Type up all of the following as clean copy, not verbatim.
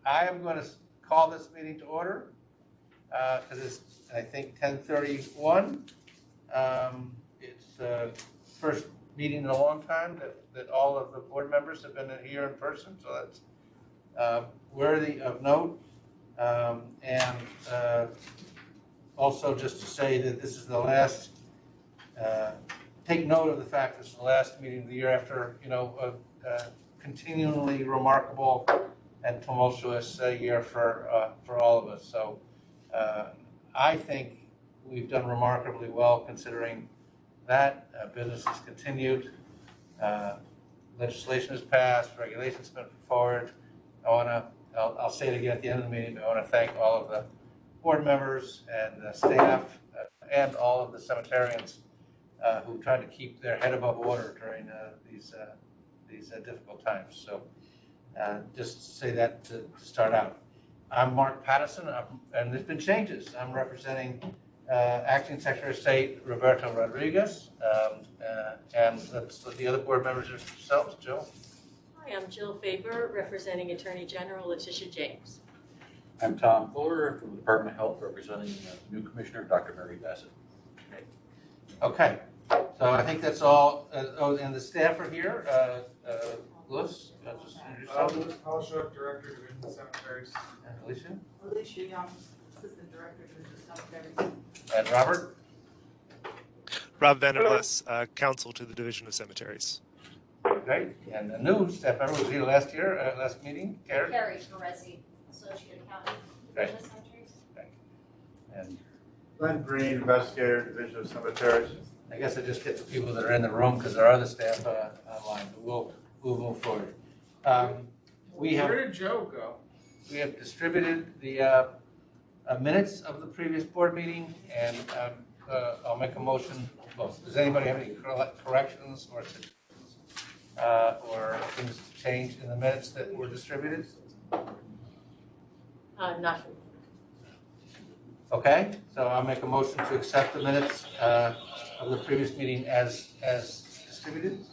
I am going to call this meeting to order because it's, I think, 10:31. It's the first meeting in a long time that all of the board members have been here in person, so that's worthy of note. And also just to say that this is the last, take note of the fact this is the last meeting of the year after, a continually remarkable and tumultuous year for all of us. So I think we've done remarkably well considering that. Business has continued. Legislation has passed. Regulations have been forward. I'll say it again at the end of the meeting, but I want to thank all of the board members and the staff and all of the cemeterians who tried to keep their head above water during these difficult times. So just to say that to start out. I'm Mark Patterson, and there's been changes. I'm representing Acting Secretary of State Roberto Rodriguez, and let's let the other board members themselves. Jill. Hi, I'm Jill Faber, representing Attorney General Letitia James. I'm Tom Fuller from the Department of Health, representing the new Commissioner, Dr. Mary Bassett. Okay, so I think that's all. And the staff are here. Louis, just introduce Louis Polshuk, Director, Division of Cemeteries. and Alicia. Alicia Young, Assistant Director, Division of Cemeteries. And Robert. Rob Vanderbles, Counsel to the Division of Cemeteries. Great. And the new staff member was here last year, last meeting. Carrie. Carrie Perezzi, Associate Accountant, Division of Cemeteries. And Glenn Green, Investigator, Division of Cemeteries. I guess I just get the people that are in the room because there are other staff online, but we'll move forward. Where did Joe go? We have distributed the minutes of the previous board meeting, and I'll make a motion. Well, does anybody have any corrections or suggestions or things to change in the minutes that were distributed? Nothing. Okay, so I'll make a motion to accept the minutes of the previous meeting as distributed.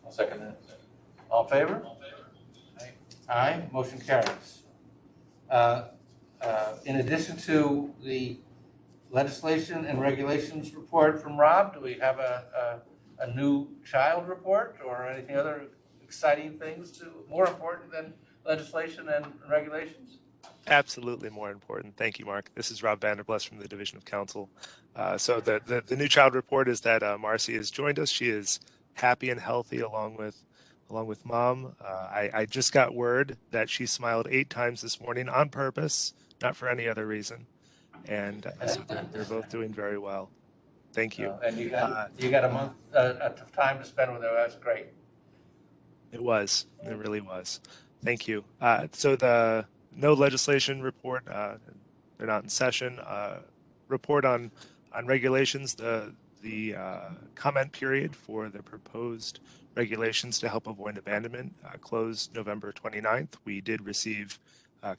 I'll second that. All in favor? Aye, motion carries. In addition to the legislation and regulations report from Rob, do we have a new child report or anything other exciting things more important than legislation and regulations? Absolutely more important. Thank you, Mark. This is Rob Vanderbles from the Division of Counsel. So the new child report is that Marcy has joined us. She is happy and healthy along with mom. I just got word that she smiled 8 times this morning on purpose, not for any other reason. And so they're both doing very well. Thank you. And you got a month of time to spend with her. That's great. It really was. Thank you. So the no legislation report, they're not in session. Report on regulations, the comment period for the proposed regulations to help avoid abandonment closed November 29th. We did receive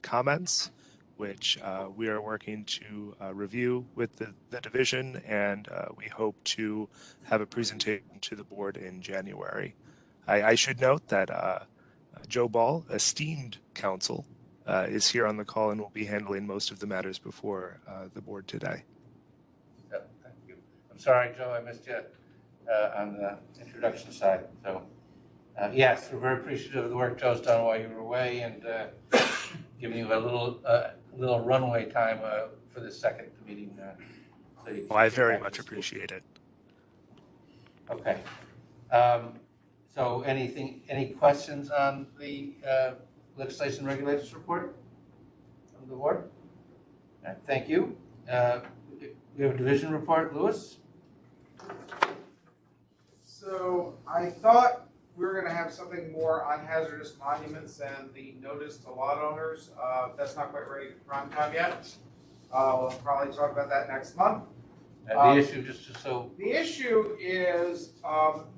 comments, which we are working to review with the division, and we hope to have a presentation to the board in January. I should note that Joe Ball, esteemed counsel, is here on the call and will be handling most of the matters before the board today. Yeah, thank you. I'm sorry, Joe, I missed you on the introduction side. So, yes, we're very appreciative of the work Joe's done while you were away and giving you a little runway time for the second meeting. So I very much appreciate it. Okay. So any questions on the legislation regulations report from the board? All right, thank you. We have a division report, Louis. So I thought we were going to have something more on hazardous monuments and the notice to lot owners. That's not quite ready for prime time yet. We'll probably talk about that next month. The issue, just so. The issue is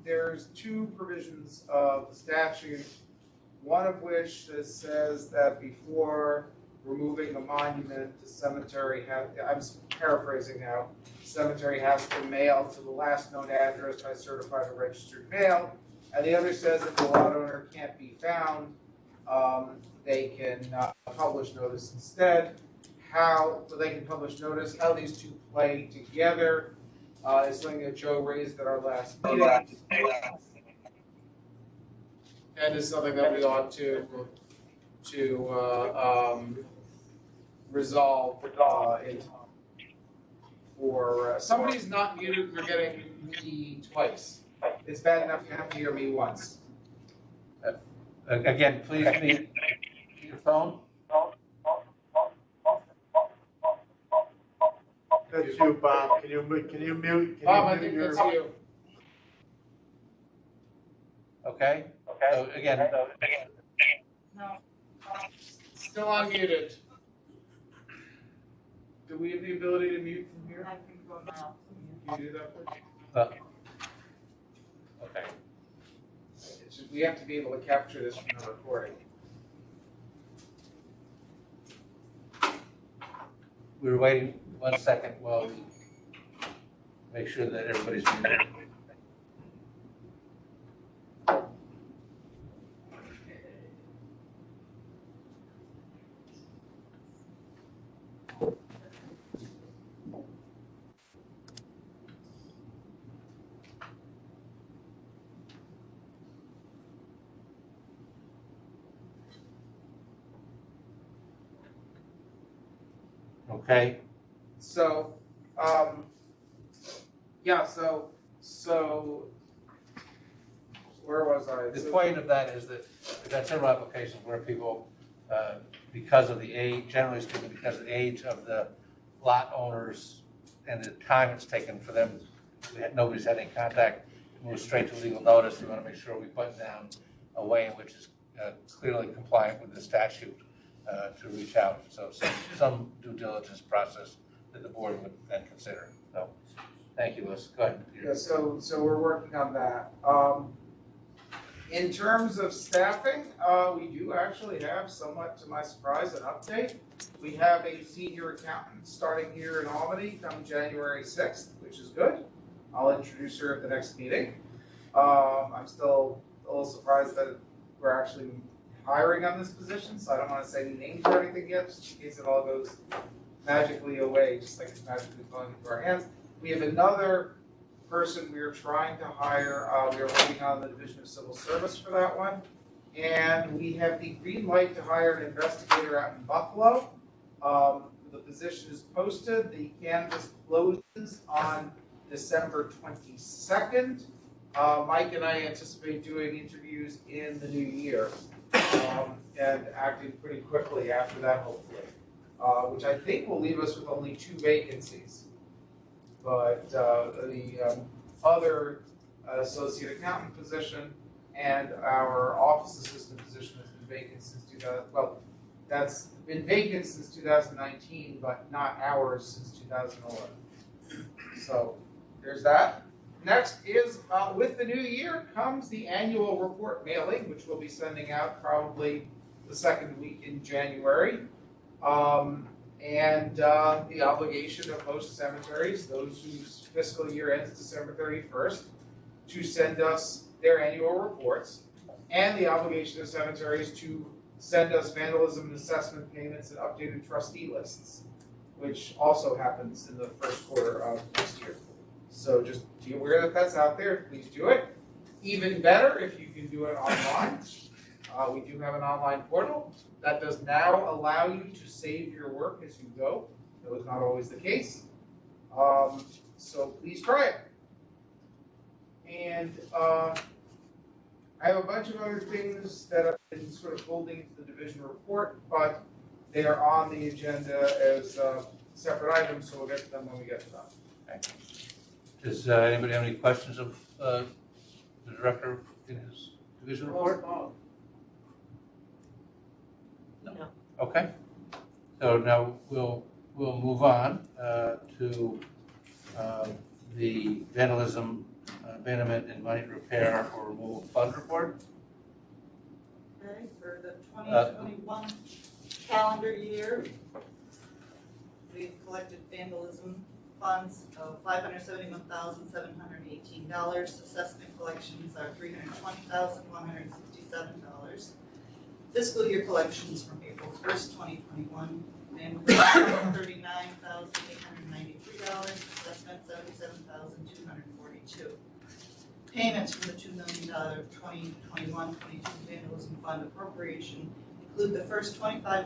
there's 2 provisions of the statute, one of which says that before removing a monument, the cemetery I'm paraphrasing now, the cemetery has to mail to the last known address by certified or registered mail. And the other says if the lot owner can't be found, they can publish notice instead. How they can publish notice, how these two play together, is something that Joe raised at our last meeting. And is something that we ought to resolve for somebody's not muted. We're getting me twice. It's bad enough you have to hear me once. Again, please mute your phone. That's you, Bob. Can you mute? Bob, I think that's you. Okay. So again, No. Still unmuted. Do we have the ability to mute from here? I can go now. Can you do that, please? okay. It's just, we have to be able to capture this from the recording. We were waiting 1 second while we make sure that everybody's muted. Okay. So, yeah, so where was I? The point of that is that we've had several applications where people, because of the age, generally speaking, because of the age of the lot owners and the time it's taken for them, nobody's had any contact, move straight to legal notice. We want to make sure we put down a way in which is clearly compliant with the statute to reach out. So some due diligence process that the board would then consider. So, thank you, Liz. Go ahead, Peter. Yeah, so we're working on that. In terms of staffing, we do actually have, somewhat to my surprise, an update. We have a senior accountant starting here in Albany come January 6th, which is good. I'll introduce her at the next meeting. I'm still a little surprised that we're actually hiring on this position, so I don't want to say any names or anything yet, just in case it all goes magically away, just like it's magically falling into our hands. We have another person we are trying to hire. We are waiting on the Division of Civil Service for that one. And we have the green light to hire an investigator out in Buffalo. The position is posted. The canvas closes on December 22nd. Mike and I anticipate doing interviews in the new year and acting pretty quickly after that, hopefully, which I think will leave us with only 2 vacancies. But the other associate accountant position and our office assistant position has been vacant since 2000. Well, that's been vacant since 2019, but not ours since 2011. So there's that. Next is, with the new year comes the annual report mailing, which we'll be sending out probably the second week in January. And the obligation of most cemeteries, those whose fiscal year ends December 31st, to send us their annual reports, and the obligation of cemeteries to send us vandalism and assessment payments and updated trustee lists, which also happens in the first quarter of next year. So just be aware that that's out there. Please do it. Even better if you can do it online. We do have an online portal that does now allow you to save your work as you go. That was not always the case. So please try it. And I have a bunch of other things that have been sort of folding into the division report, but they are on the agenda as separate items, so we'll get to them when we get to them. Okay. Does anybody have any questions of the director in his division report? No. Okay. So now we'll move on to the vandalism, abandonment, and money repair or removal fund report. Okay, for the 2021 calendar year, we've collected vandalism funds of $571,718. Assessment collections are $320,167. Fiscal year collections from April 1st, 2021, $39,893, assessment $77,242. Payments from the $2 million 2021-22 Vandalism Fund appropriation include the first 25%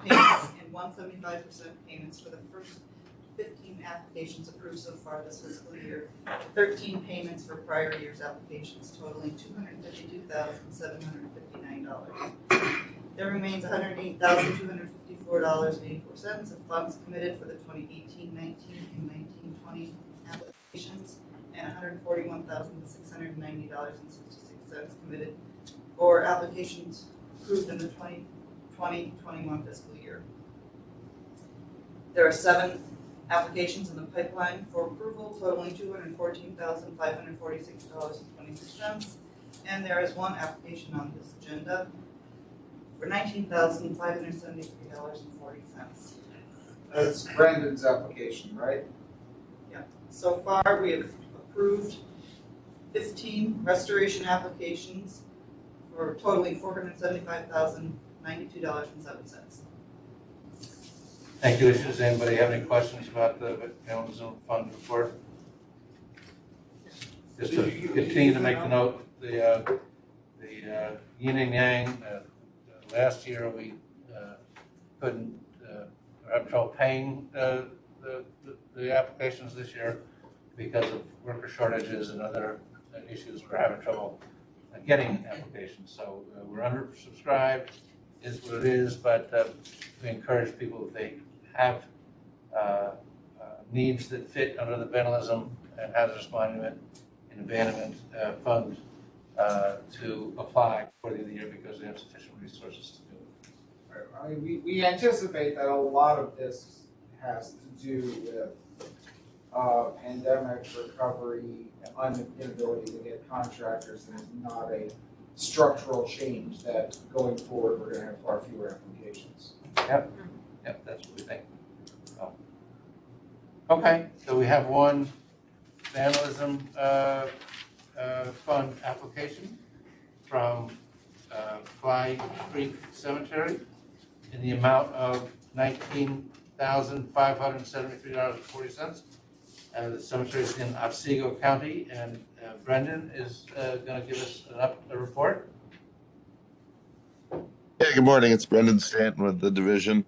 payments and 175% payments for the first 15 applications approved so far this fiscal year, 13 payments for prior year's applications totaling $252,759. There remains $108,254.84 of funds committed for the 2018-19 and 19-20 applications, and $141,690.66 committed for applications approved in the 2020-21 fiscal year. There are 7 applications in the pipeline for approval totaling $214,546.26, and there is 1 application on this agenda for $19,573.40. That's Brandon's application, right? So far, we have approved 15 restoration applications for totaling $475,092.07. Thank you. Does anybody have any questions about the Vandalism Fund report? Just to continue to make the note, the yin and yang, last year we couldn't, have trouble paying the applications this year because of worker shortages and other issues. We're having trouble getting applications. So we're undersubscribed, is what it is, but we encourage people, if they have needs that fit under the Vandalism and Hazardous Monument and Abandonment Fund, to apply for the end of the year because they have sufficient resources to do it. I mean, we anticipate that a lot of this has to do with pandemic recovery and inability to get contractors, and it's not a structural change that going forward we're going to have far fewer applications. Yep, that's what we think. So, okay, so we have 1 Vandalism Fund application from Fly Creek Cemetery in the amount of $19,573.40. The cemetery is in Otsego County, and Brendan is going to give us a report. Hey, good morning. It's Brendan Stanton with the division.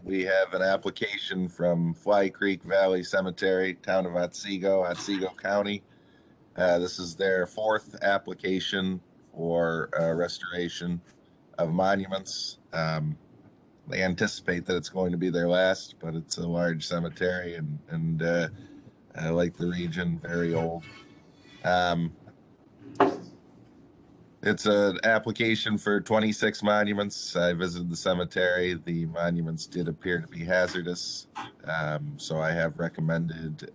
We have an application from Fly Creek Valley Cemetery, town of Otsego, Otsego County. This is their 4th application for restoration of monuments. They anticipate that it's going to be their last, but it's a large cemetery and I like the region, very old. It's an application for 26 monuments. I visited the cemetery. The monuments did appear to be hazardous, so I have recommended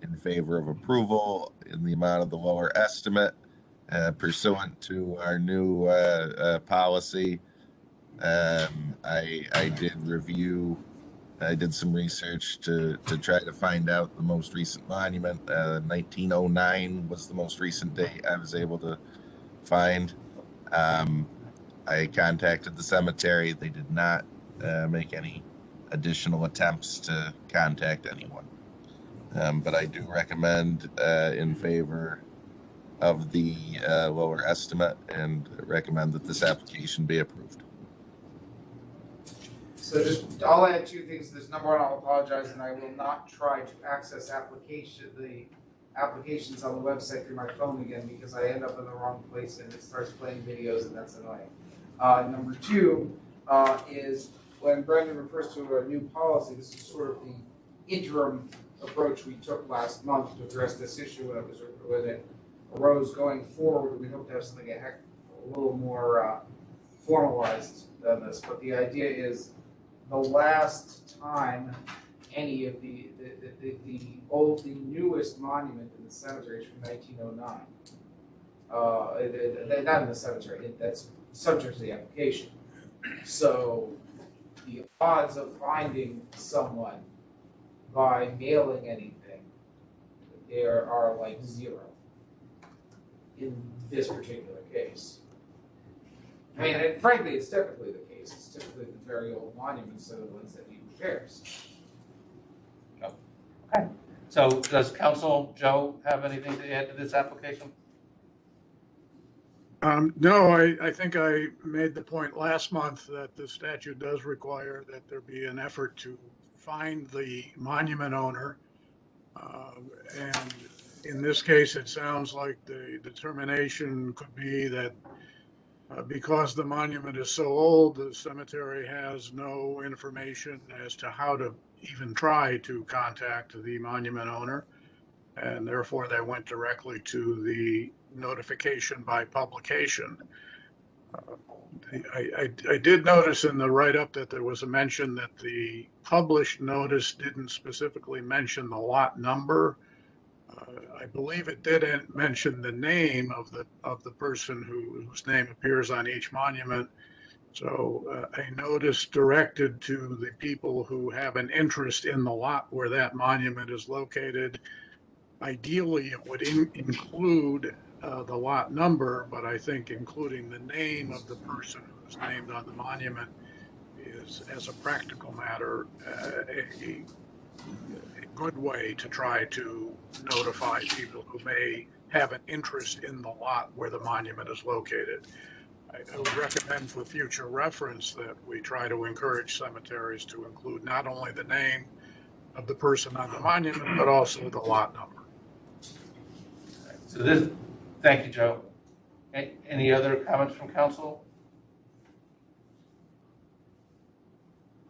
in favor of approval in the amount of the lower estimate, pursuant to our new policy. I did review. I did some research to try to find out the most recent monument. 1909 was the most recent date I was able to find. I contacted the cemetery. They did not make any additional attempts to contact anyone. But I do recommend in favor of the lower estimate and recommend that this application be approved. So I'll add 2 things to this. Number 1, I'll apologize, and I will not try to access the applications on the website through my phone again, because I end up in the wrong place and it starts playing videos, and that's annoying. Number 2 is when Brendan refers to a new policy, this is sort of the interim approach we took last month to address this issue when it arose. Going forward, we hope to have something a little more formalized than this, but the idea is the last time any of the newest monument in the cemetery is from 1909. Not in the cemetery, that's subject to the application. So the odds of finding someone by mailing anything there are like 0 in this particular case. I mean, and frankly, it's typically the case. It's typically the very old monuments that are the ones that need repairs. Okay. So does Council Joe have anything to add to this application? No, I think I made the point last month that the statute does require that there be an effort to find the monument owner. And in this case, it sounds like the determination could be that because the monument is so old, the cemetery has no information as to how to even try to contact the monument owner. And therefore, they went directly to the notification by publication. I did notice in the write-up that there was a mention that the published notice didn't specifically mention the lot number. I believe it didn't mention the name of the person whose name appears on each monument. So a notice directed to the people who have an interest in the lot where that monument is located. Ideally, it would include the lot number, but I think including the name of the person who's named on the monument is, as a practical matter, a good way to try to notify people who may have an interest in the lot where the monument is located. I would recommend for future reference that we try to encourage cemeteries to include not only the name of the person on the monument, but also the lot number. So this, thank you, Joe. Any other comments from council?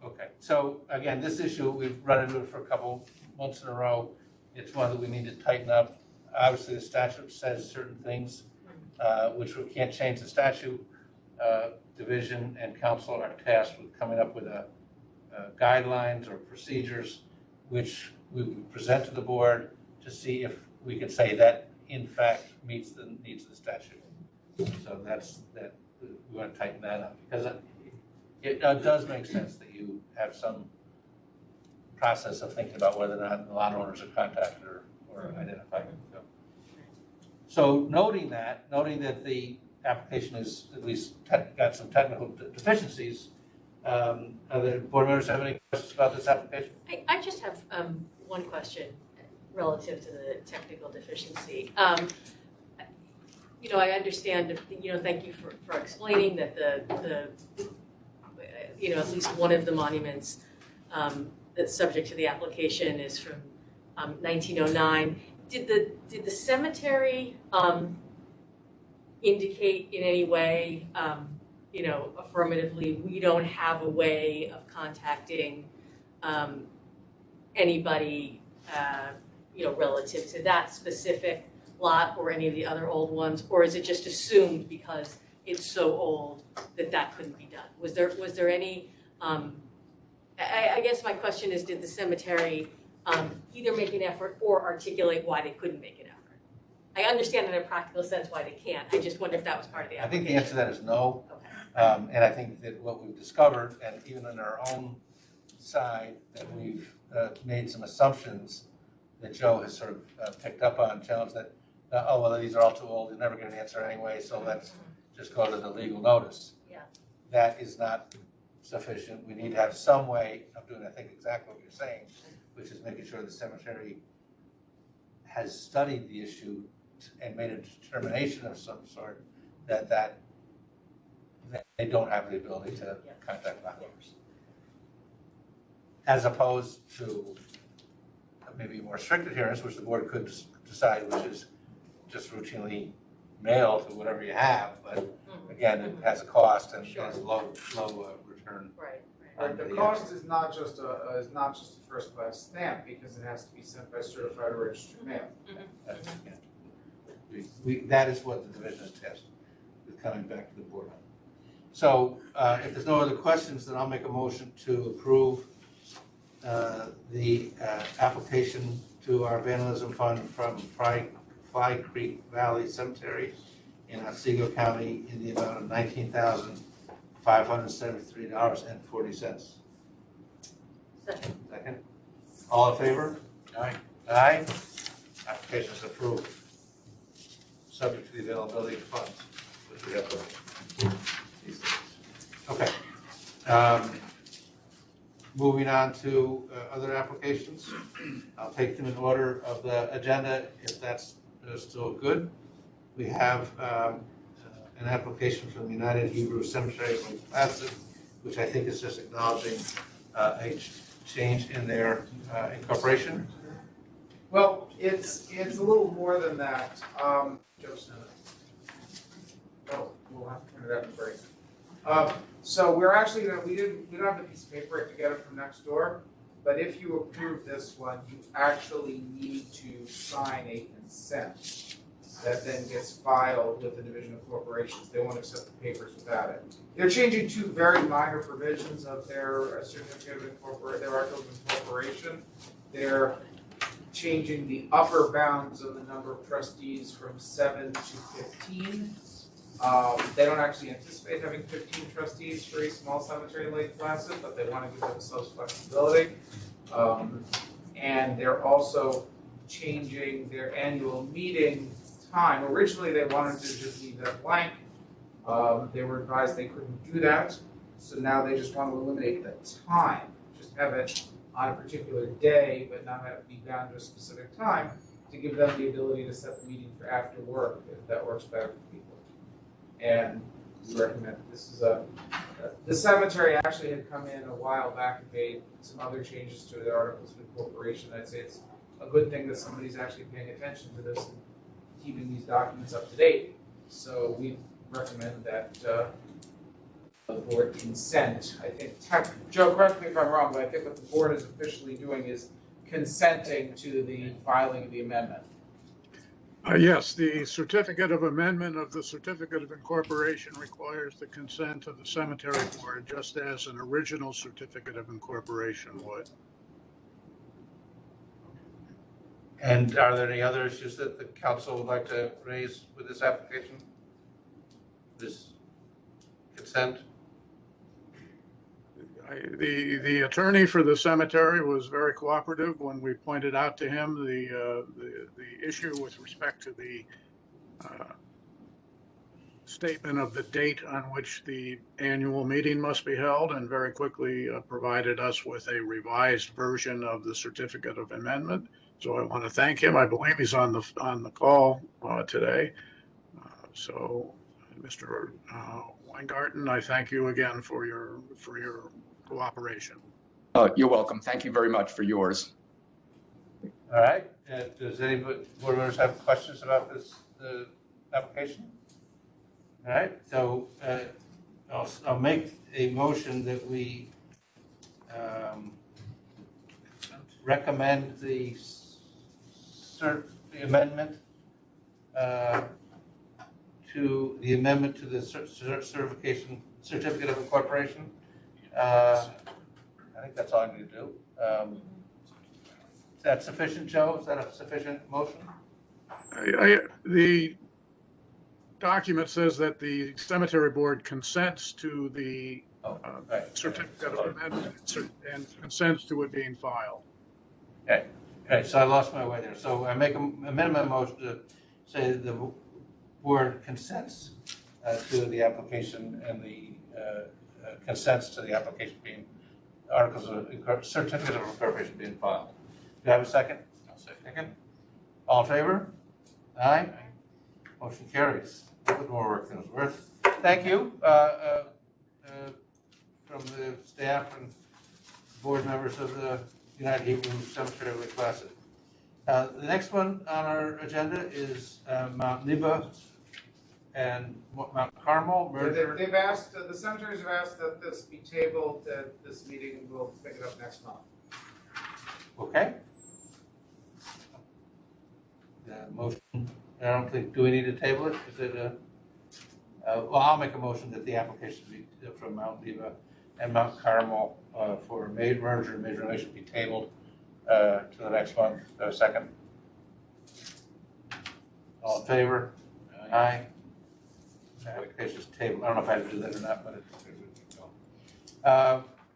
Okay, so again, this issue, we've run into it for a couple months in a row. It's one that we need to tighten up. Obviously, the statute says certain things, which we can't change the statute. Division and council are tasked with coming up with guidelines or procedures, which we would present to the board to see if we could say that in fact meets the needs of the statute. So that's that. We want to tighten that up because it does make sense that you have some process of thinking about whether or not the lot owners are contacted or identified. So noting that the application is at least got some technical deficiencies, other board members have any questions about this application? I just have one question relative to the technical deficiency. I understand, thank you for explaining that the at least one of the monuments that's subject to the application is from 1909. Did the cemetery indicate in any way, affirmatively, we don't have a way of contacting anybody, relative to that specific lot or any of the other old ones, or is it just assumed because it's so old that couldn't be done? Was there any? I guess my question is, did the cemetery either make an effort or articulate why they couldn't make an effort? I understand in a practical sense why they can't. I just wonder if that was part of the application. I think the answer to that is no. Okay. And I think that what we've discovered, and even on our own side, that we've made some assumptions that Joe has sort of picked up on, challenged that, these are all too old, you'll never get an answer anyway, so let's just go to the legal notice. Yeah. That is not sufficient. We need to have some way of doing, I think, exactly what you're saying, which is making sure the cemetery has studied the issue and made a determination of some sort that they don't have the ability to contact landowners. As opposed to maybe more strict adherence, which the board could decide, which is just routinely mail to whatever you have, but again, it has a cost and has low return. Right. The cost is not just a first class stamp because it has to be sent by certified or registered mail. That is what the division is tasked with coming back to the board on. So if there's no other questions, then I'll make a motion to approve the application to our vandalism fund from Fly Creek Valley Cemetery in Otsego County in the amount of $19,573.40. Second. All in favor? Aye. Aye. Application is approved. Subject to the availability of funds, which we have these Okay. Moving on to other applications. I'll take them in order of the agenda if that's still good. We have an application from the United Hebrew Cemetery in Placid, which I think is just acknowledging a change in their incorporation. Well, it's a little more than that. Joe sent it. Oh, we'll have to print it out and break. So we're actually we don't have the piece of paper to get it from next door, but if you approve this one, you actually need to sign a consent that then gets filed with the Division of Corporations. They won't accept the papers without it. They're changing two very minor provisions of their certificate of incorporation, their articles of incorporation. They're changing the upper bounds of the number of trustees from 7 to 15. They don't actually anticipate having 15 trustees for a small cemetery in Lake Placid, but they want to give themselves flexibility. And they're also changing their annual meeting time. Originally, they wanted to just leave that blank. They were advised they couldn't do that, so now they just want to eliminate the time. Just have it on a particular day, but not have it be bound to a specific time, to give them the ability to set the meeting for after work, if that works better for people. And we recommend this is the cemetery actually had come in a while back and made some other changes to their articles of incorporation. I'd say it's a good thing that somebody's actually paying attention to this and keeping these documents up to date. So we recommend that the board consent. I think, Joe, correct me if I'm wrong, but I think what the board is officially doing is consenting to the filing of the amendment. Yes, the certificate of amendment of the certificate of incorporation requires the consent of the cemetery board, just as an original certificate of incorporation would. And are there any other issues that the council would like to raise with this application? This consent? The attorney for the cemetery was very cooperative when we pointed out to him the issue with respect to the statement of the date on which the annual meeting must be held, and very quickly provided us with a revised version of the certificate of amendment. So I want to thank him. I believe he's on the call today. So, Mr. Weingarten, I thank you again for your cooperation. You're welcome. Thank you very much for yours. All right. Does any board members have questions about this application? All right. So I'll make a motion that we recommend the amendment to the amendment to the certificate of incorporation. I think that's all I need to do. Is that sufficient, Joe? Is that a sufficient motion? The document says that the cemetery board consents to the certificate of amendment and consents to it being filed. Okay. Okay. So I lost my way there. So I make a minimum motion to say that the board consents to the application and the consents to the application being articles of certificate of incorporation being filed. Do you have a second? I'll second. All in favor? Aye. Motion carries. A little more work than it was worth. Thank you from the staff and board members of the United Hebrew Cemetery of Lake Placid. The next one on our agenda is Mount Nebo and Mount Carmel merger. They've asked, the cemeteries have asked that this be tabled at this meeting. We'll pick it up next month. Okay. The motion, I don't think, do we need to table it? Is it well, I'll make a motion that the application be from Mount Nebo and Mount Carmel for merger and major donation be tabled to the next month. Second. All in favor? Aye. Application's tabled. I don't know if I had to do that or not, but it's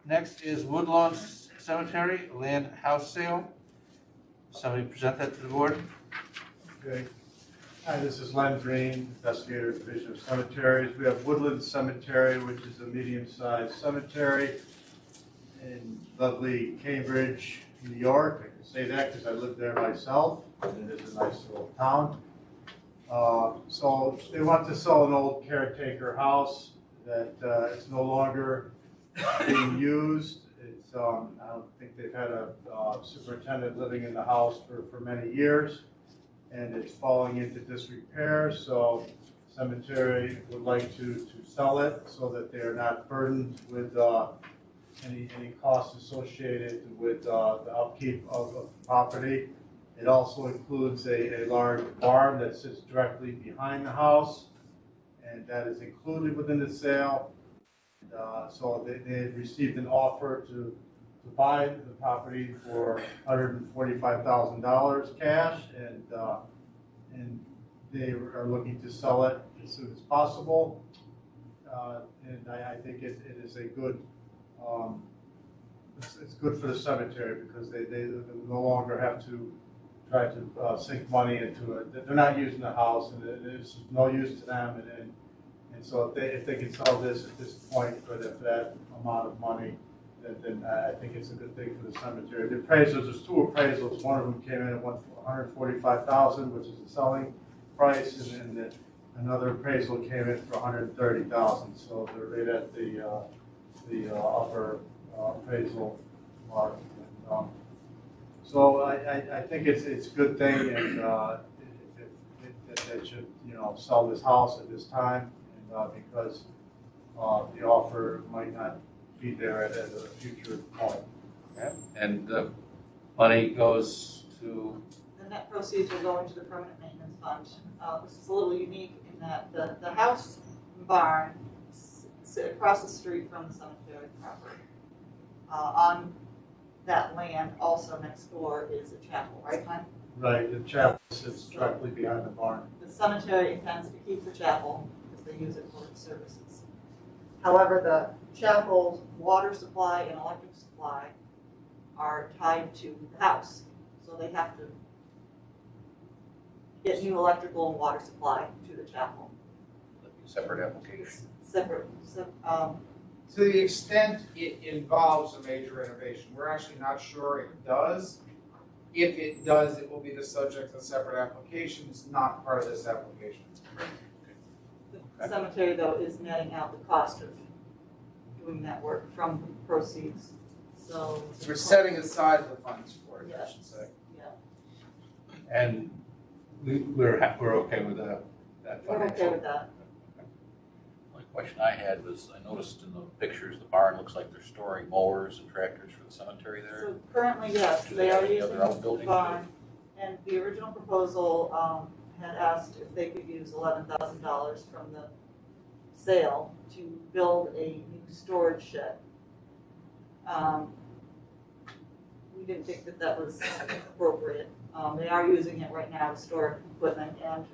next is Woodlawns Cemetery land house sale. Somebody present that to the board. Okay. Hi, this is Len Green, investigator, Division of Cemeteries. We have Woodland Cemetery, which is a medium-sized cemetery in lovely Cambridge, New York. I can say that because I live there myself, and it is a nice little town. So they want to sell an old caretaker house that is no longer being used. It's, I don't think they've had a superintendent living in the house for many years, and it's falling into disrepair. So cemetery would like to sell it so that they are not burdened with any costs associated with the upkeep of the property. It also includes a large barn that sits directly behind the house, and that is included within the sale. So they had received an offer to buy the property for $145,000 cash, and they are looking to sell it as soon as possible. And I think it is a good, it's good for the cemetery because they no longer have to try to sink money into it. They're not using the house, and it's no use to them. And so if they can sell this at this point for that amount of money, then I think it's a good thing for the cemetery. The appraisals, there's two appraisals. One of them came in at $145,000, which is the selling price, and then another appraisal came in for $130,000. So they're right at the upper appraisal mark. So I think it's a good thing, and they should sell this house at this time, and because the offer might not be there at a future point. Yeah. And the money goes to? The net proceeds will go into the permanent maintenance fund. This is a little unique in that the house and barn sit across the street from the cemetery property. On that land, also next door, is a chapel, right, Mike? Right, the chapel sits directly behind the barn. The cemetery intends to keep the chapel because they use it for its services. However, the chapel's water supply and electric supply are tied to the house. So they have to get new electrical and water supply to the chapel. Separate application. Separate. To the extent it involves a major renovation, we're actually not sure it does. If it does, it will be the subject of a separate application. It's not part of this application. The cemetery, though, is netting out the cost of doing that work from the proceeds. So we're setting aside the funds for it, I should say. Yeah. And we're okay with that We're okay with that. The only question I had was, I noticed in the pictures, the barn looks like they're storing mowers and tractors for the cemetery there. So currently, yes, Do they they are have any using other the outbuildings? barn. And the original proposal had asked if they could use $11,000 from the sale to build a new storage shed. We didn't think that was appropriate. They are using it right now to store equipment and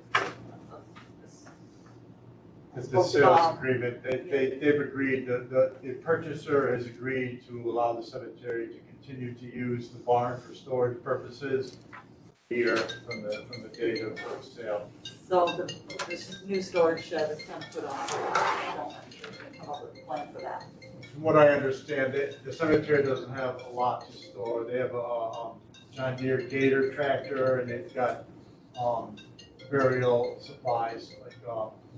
The sales agreement, they've agreed, the purchaser has agreed to allow the cemetery to continue to use the barn for storage purposes here from the date of sale. So this new storage shed is kind of put on. I don't come up with a plan for that. From what I understand, the cemetery doesn't have a lot to store. They have a John Deere Gator tractor, and they've got burial supplies like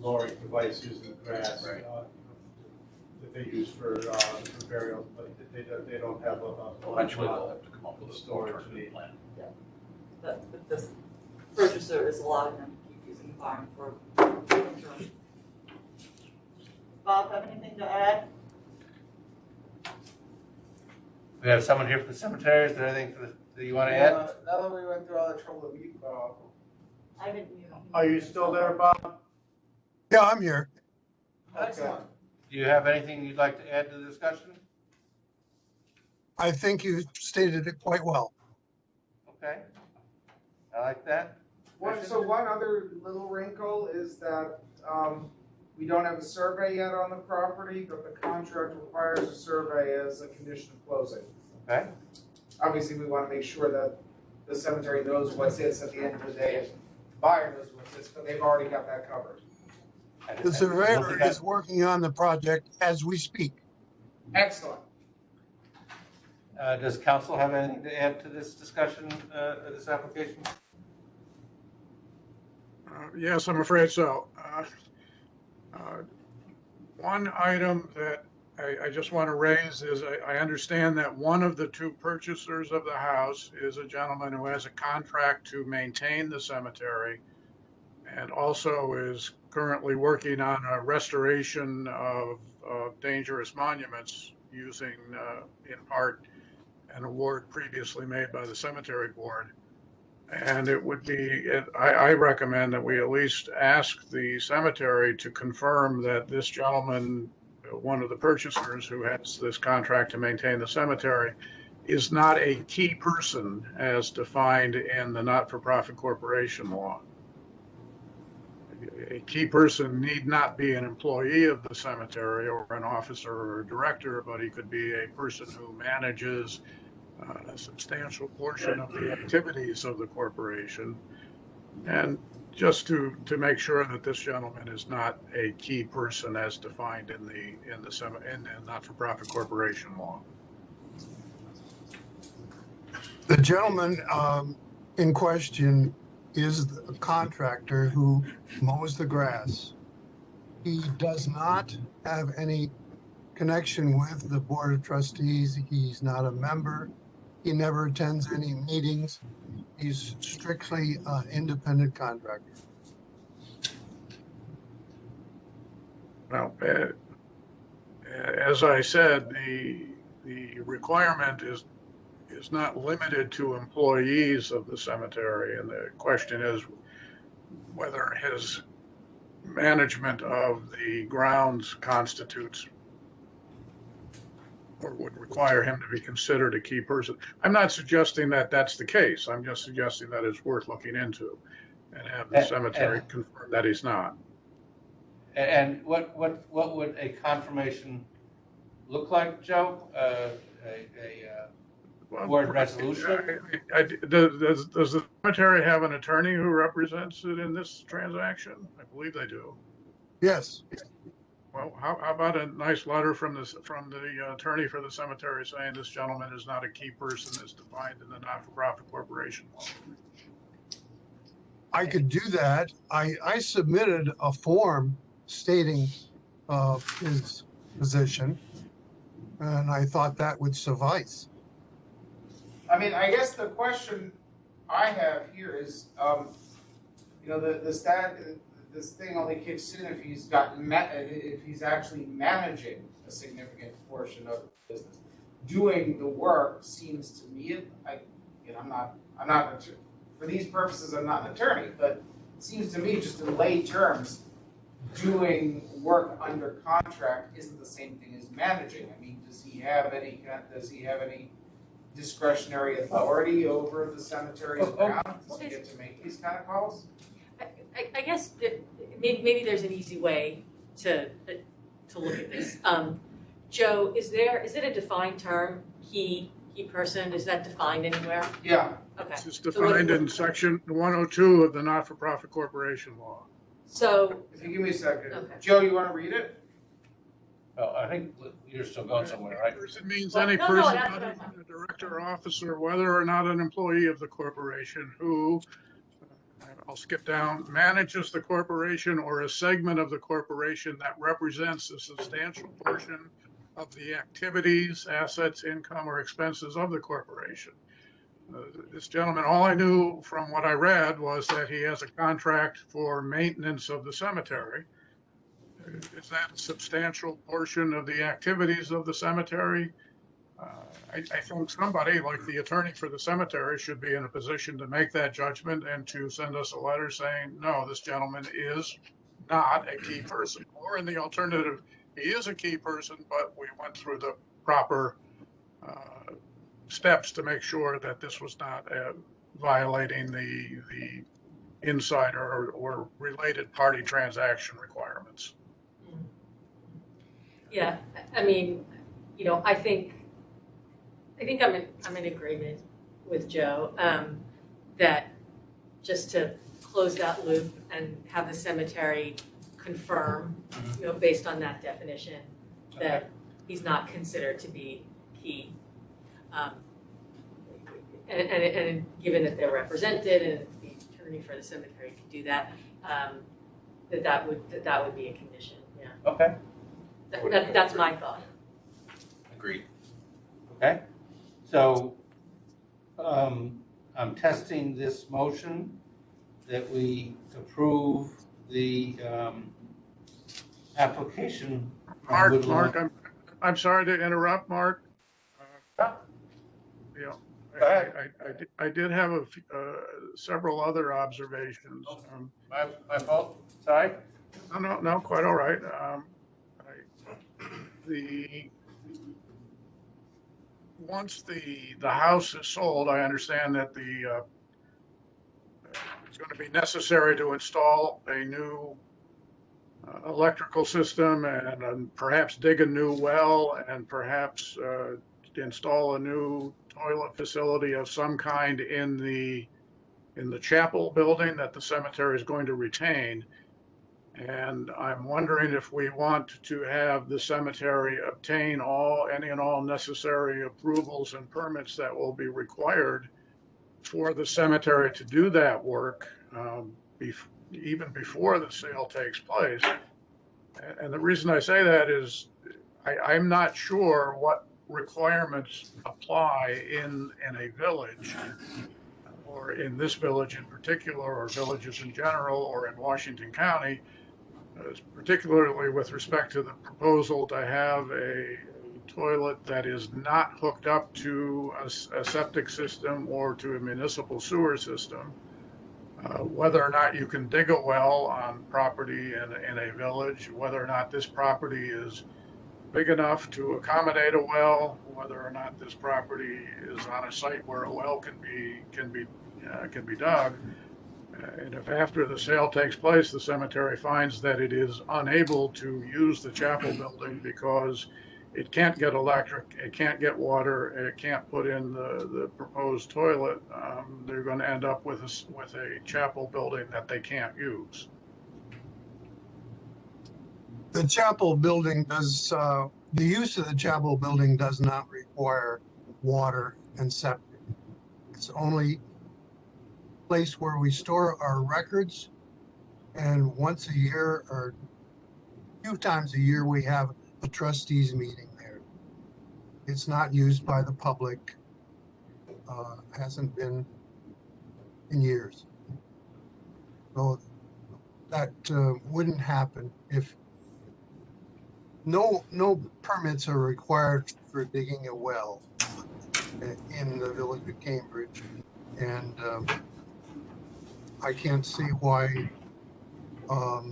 lowering devices in the grass that they use for burial, but they don't have a Eventually they'll have to come up with a storage alternative plan. Yeah. But this purchaser is allowing them to keep using the barn for interim. Bob, have anything to add? We have someone here for the cemetery. Is there anything that you want to add? Now that we went through all the trouble, I didn't. Are you still there, Bob? Yeah, I'm here. excellent. Do you have anything you'd like to add to the discussion? I think you stated it quite well. Okay. I like that. So one other little wrinkle is that we don't have a survey yet on the property, but the contract requires a survey as a condition of closing. Okay. Obviously, we want to make sure that the cemetery knows what sits at the end of the day buyer knows what it is, but they've already got that covered. The surveyor is working on the project as we speak. Excellent. Does council have anything to add to this discussion, this application? Yes, I'm afraid so. One item that I just want to raise is I understand that one of the two purchasers of the house is a gentleman who has a contract to maintain the cemetery and also is currently working on a restoration of dangerous monuments using, in part, an award previously made by the cemetery board. And it would be, I recommend that we at least ask the cemetery to confirm that this gentleman, one of the purchasers who has this contract to maintain the cemetery, is not a key person as defined in the not-for-profit corporation law. A key person need not be an employee of the cemetery or an officer or a director, but he could be a person who manages a substantial portion of the activities of the corporation. And just to make sure that this gentleman is not a key person as defined in the not-for-profit corporation law. The gentleman in question is a contractor who mows the grass. He does not have any connection with the board of trustees. He's not a member. He never attends any meetings. He's strictly an independent contractor. Well, as I said, the requirement is not limited to employees of the cemetery, and the question is whether his management of the grounds constitutes or would require him to be considered a key person. I'm not suggesting that that's the case. I'm just suggesting that it's worth looking into and have the cemetery confirm that he's not. And what would a confirmation look like, Joe? Board resolution? Does the cemetery have an attorney who represents it in this transaction? I believe they do. Yes. Well, how about a nice letter from the attorney for the cemetery saying this gentleman is not a key person as defined in the not-for-profit corporation law? I could do that. I submitted a form stating his position, and I thought that would suffice. I mean, I guess the question I have here is, this thing only kicks in if he's if he's actually managing a significant portion of the business. Doing the work seems to me, I'm not for these purposes, I'm not an attorney, but it seems to me, just in lay terms, doing work under contract isn't the same thing as managing. I mean, does he have any discretionary authority over the cemetery's ground? Does he get to make these kind of calls? I guess that maybe there's an easy way to look at this. Joe, is it a defined term, key person? Is that defined anywhere? Yeah. Okay. It's defined in section 102 of the not-for-profit corporation law. So. If you give me a second. Okay. Joe, you want to read it? Well, I think you're still going somewhere, right? It means any person, other than a director or officer, whether or not an employee of the corporation who, I'll skip down, manages the corporation or a segment of the corporation that represents a substantial portion of the activities, assets, income, or expenses of the corporation. This gentleman, all I knew from what I read was that he has a contract for maintenance of the cemetery. Is that a substantial portion of the activities of the cemetery? I think somebody like the attorney for the cemetery should be in a position to make that judgment and to send us a letter saying, no, this gentleman is not a key person. Or in the alternative, he is a key person, but we went through the proper steps to make sure that this was not violating the insider or related party transaction requirements. Yeah, I mean, I think I'm in agreement with Joe that just to close that loop and have the cemetery confirm, based on that definition, that he's not considered to be key. And given that they're represented and the attorney for the cemetery could do that, that would be a condition, yeah. Okay, That's my thought. Agreed. okay. So, I'm testing this motion that we approve the, application. from Mark, I'm sorry to interrupt, Mark. Yeah. You know, Go ahead. I did have several other observations. My fault, sorry? No, quite all right. Once the house is sold, I understand that it's going to be necessary to install a new electrical system and perhaps dig a new well and perhaps install a new toilet facility of some kind in the chapel building that the cemetery is going to retain. And I'm wondering if we want to have the cemetery obtain any and all necessary approvals and permits that will be required for the cemetery to do that work, even before the sale takes place. And the reason I say that is I'm not sure what requirements apply in a village, or in this village in particular, or villages in general, or in Washington County, particularly with respect to the proposal to have a toilet that is not hooked up to a septic system or to a municipal sewer system, whether or not you can dig a well on property in a village, whether or not this property is big enough to accommodate a well, whether or not this property is on a site where a well can be dug. And if after the sale takes place, the cemetery finds that it is unable to use the chapel building because it can't get electric, it can't get water, it can't put in the proposed toilet, they're going to end up with a chapel building that they can't use. The chapel building the use of the chapel building does not require water and septic. It's only place where we store our records, and once a year or a few times a year we have a trustees meeting there. It's not used by the public, hasn't been in years. So that wouldn't happen if no permits are required for digging a well in the village of Cambridge, and I can't see why a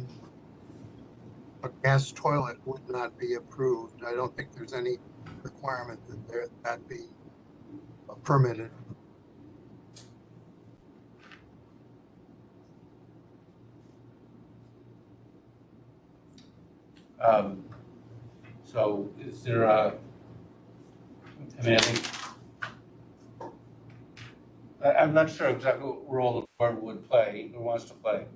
gas toilet would not be approved. I don't think there's any requirement that that be permitted. So is there I think, I'm not sure exactly what role the board would play or wants to play.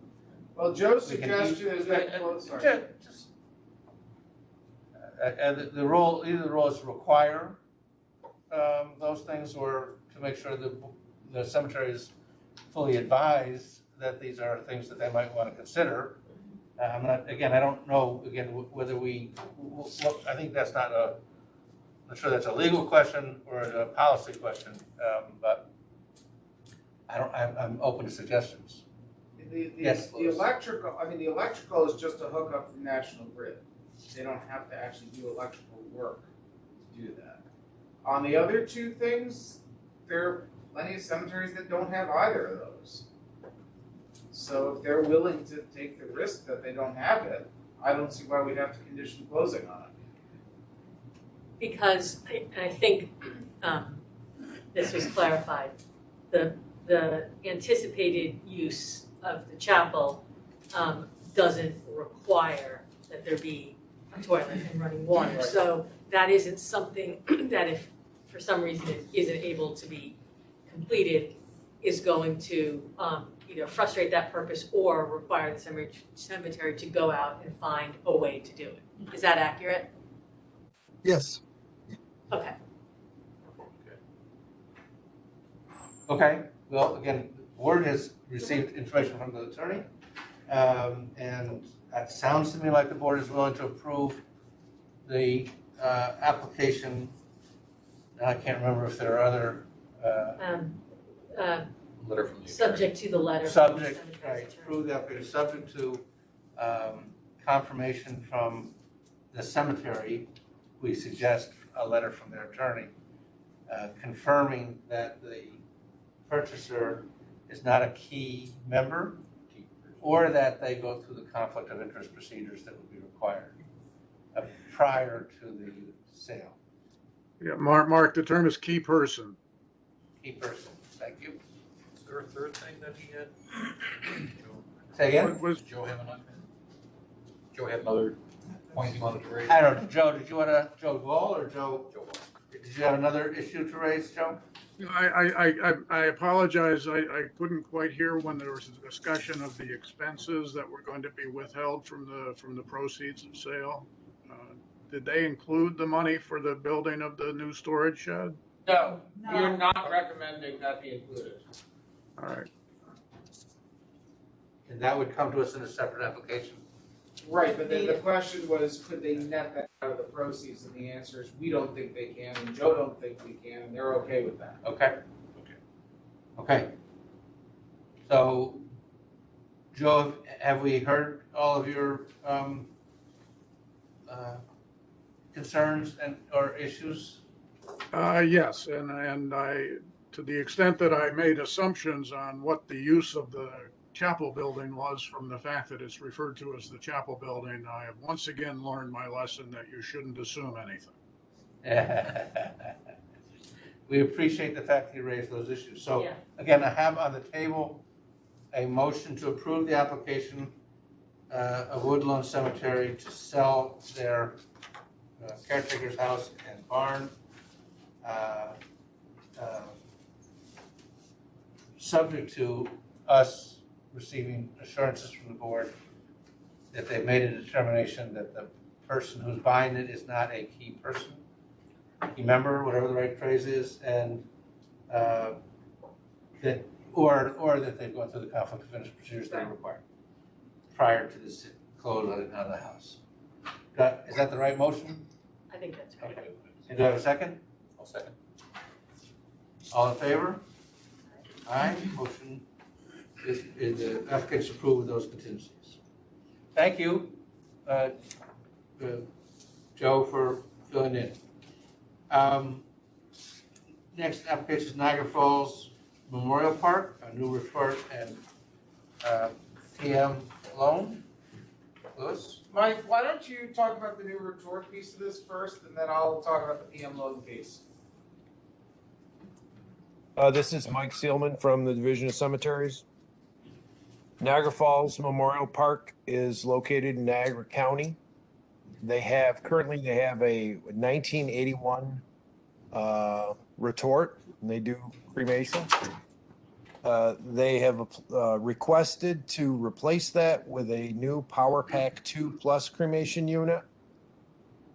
Well, Joe's suggestion is that, the role, either the role is to require those things or to make sure that the cemetery is fully advised that these are things that they might want to consider. I'm not, again, I don't know, again, whether I think that's not I'm sure that's a legal question or a policy question, but I'm open to suggestions. Yes, the electrical is just a hookup from National Grid. They don't have to actually do electrical work to do that. On the other two things, there are plenty of cemeteries that don't have either of those. So if they're willing to take the risk that they don't have it, I don't see why we'd have to condition closing on it. Because I think this was clarified, the anticipated use of the chapel doesn't require that there be a toilet and running water. Right. So that isn't something that, if for some reason it isn't able to be completed, is going to either frustrate that purpose or require the cemetery to go out and find a way to do it. Is that accurate? Yes. Okay. Okay, well, again, the board has received information from the attorney, and it sounds to me like the board is willing to approve the application. I can't remember if there are other Letter from the attorney. Subject to the letter. from the subject, cemetery's right, attorney. approve the application, subject to confirmation from the cemetery. We suggest a letter from their attorney confirming that the purchaser is not a key member, or that they go through the conflict of interest procedures that would be required prior to the sale. Yeah, Mark, the term is key person. Key person, thank you. Is there a third thing that he had? Say again? What was, Did Joe have Joe had another point he wanted to raise? I don't know, Joe, did you want to, Joe Wall or Joe? Joe Wall. Did you have another issue to raise, Joe? I apologize, I couldn't quite hear when there was a discussion of the expenses that were going to be withheld from the proceeds of sale. Did they include the money for the building of the new storage shed? No, we're not recommending that be included. All right. And that would come to us in a separate application. Right, but then the question was, could they net that out of the proceeds? And the answer is, we don't think they can, and Joe don't think we can, and they're okay with that. Okay. Okay. So, Joe, have we heard all of your concerns or issues? Yes, and I, to the extent that I made assumptions on what the use of the chapel building was from the fact that it's referred to as the chapel building, I have once again learned my lesson that you shouldn't assume anything. We appreciate the fact that you raised those issues. So, Yeah. again, I have on the table a motion to approve the application of Woodlawns Cemetery to sell their caretaker's house and barn, subject to us receiving assurances from the board that they've made a determination that the person who's buying it is not a key person, key member, whatever the right phrase is, and that, or that they've gone through the conflict of interest procedures that are required prior to this close on the house. Is that the right motion? I think that's right. Okay. And do I have a second? I'll second. All in favor? Aye. Motion is the application approved with those contingencies. Thank you, Joe, for filling in. Next application is Niagara Falls Memorial Park, a new retort and PM loan. Lewis? Mike, why don't you talk about the new retort piece of this first, and then I'll talk about the PM loan piece. This is Mike Seelman from the Division of Cemeteries. Niagara Falls Memorial Park is located in Niagara County. Currently they have a 1981 retort, and they do cremation. They have requested to replace that with a new Power Pack 2 Plus cremation unit.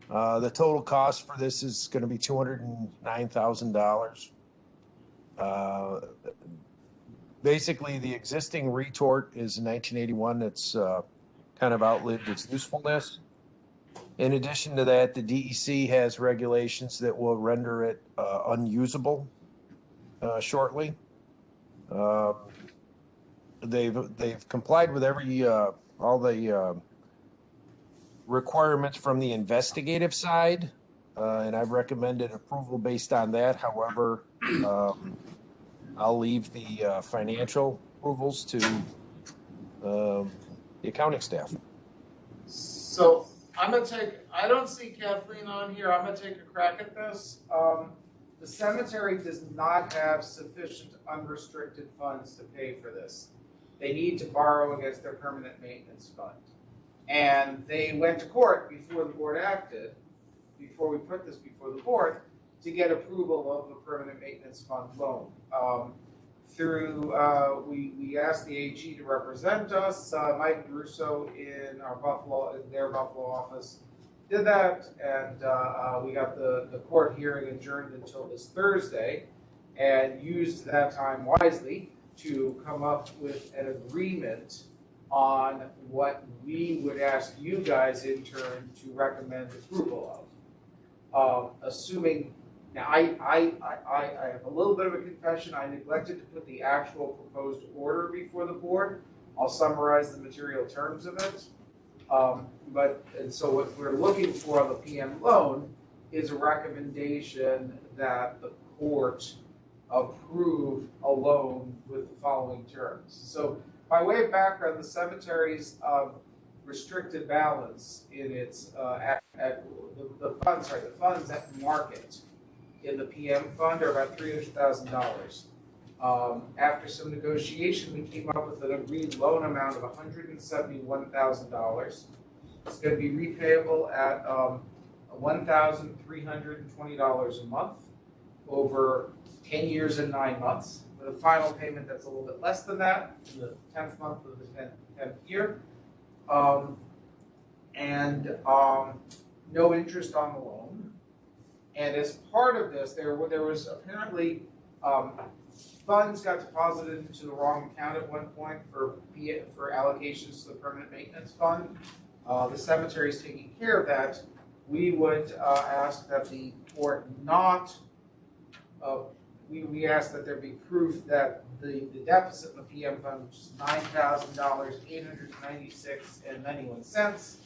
The total cost for this is going to be $209,000. Basically, the existing retort is 1981. It's kind of outlived its usefulness. In addition to that, the DEC has regulations that will render it unusable shortly. They've complied with all the requirements from the investigative side, and I've recommended approval based on that. However, I'll leave the financial approvals to the accounting staff. So I don't see Kathleen on here, I'm gonna take a crack at this. The cemetery does not have sufficient unrestricted funds to pay for this. They need to borrow against their permanent maintenance fund. And they went to court before the board acted, before we put this before the board, to get approval of a permanent maintenance fund loan. through, we asked the AG to represent us. Mike Russo in their Buffalo office did that, and we got the court hearing adjourned until this Thursday, and used that time wisely to come up with an agreement on what we would ask you guys in turn to recommend approval of. Assuming, now I have a little bit of a confession, I neglected to put the actual proposed order before the board. I'll summarize the material terms of it. And so what we're looking for on the PM loan is a recommendation that the court approve a loan with the following terms. So by way of background, the cemetery's restricted balance in its the funds at market in the PM fund are about $300,000. After some negotiation, we came up with an agreed loan amount of $171,000. It's going to be repayable at $1,320 a month over 10 years and 9 months, with a final payment that's a little bit less than that in the 10th month of the 10th year. No interest on the loan. And as part of this, there was apparently funds got deposited into the wrong account at one point for allocations to the permanent maintenance fund. The cemetery is taking care of that. We would ask that the court not. We ask that there be proof that the deficit in the PM fund, which is $9,896.91,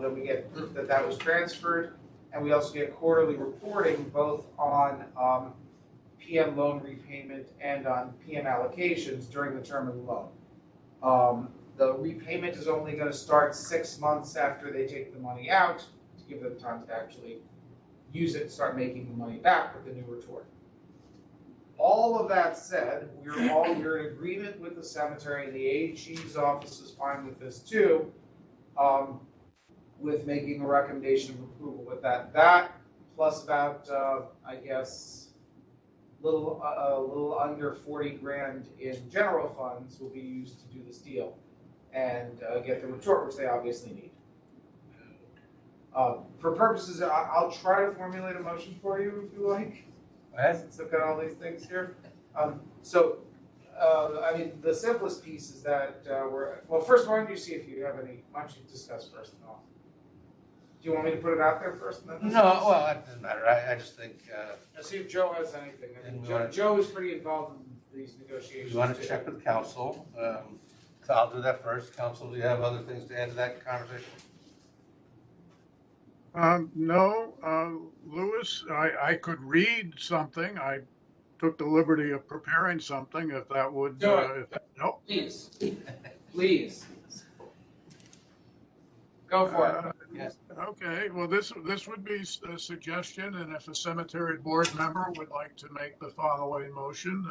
that we get proof that that was transferred, and we also get quarterly reporting both on PM loan repayment and on PM allocations during the term of the loan. The repayment is only going to start 6 months after they take the money out to give them time to actually use it and start making the money back with the new retort. All of that said, we're in agreement with the cemetery, and the AG's office is fine with this too, with making a recommendation of approval with that. That plus about, I guess, a little under 40 grand in general funds will be used to do this deal and get the retort, which they obviously need. For purposes, I'll try to formulate a motion for you if you like. Since I've got all these things here. I mean, the simplest piece is that well, first, why don't you see if you have any, why don't you discuss first and all? Do you want me to put it out there first? And then No, well, that doesn't matter. I just think. Let's see if Joe has anything. I mean, And Joe is pretty involved in these negotiations. We want to too. check with council. So I'll do that first. Council, do you have other things to add to that conversation? No, Louis, I could read something. I took the liberty of preparing something if that would, no. Please, please. Go for it. Yes. Okay, well, this would be a suggestion, and if a cemetery board member would like to make the following motion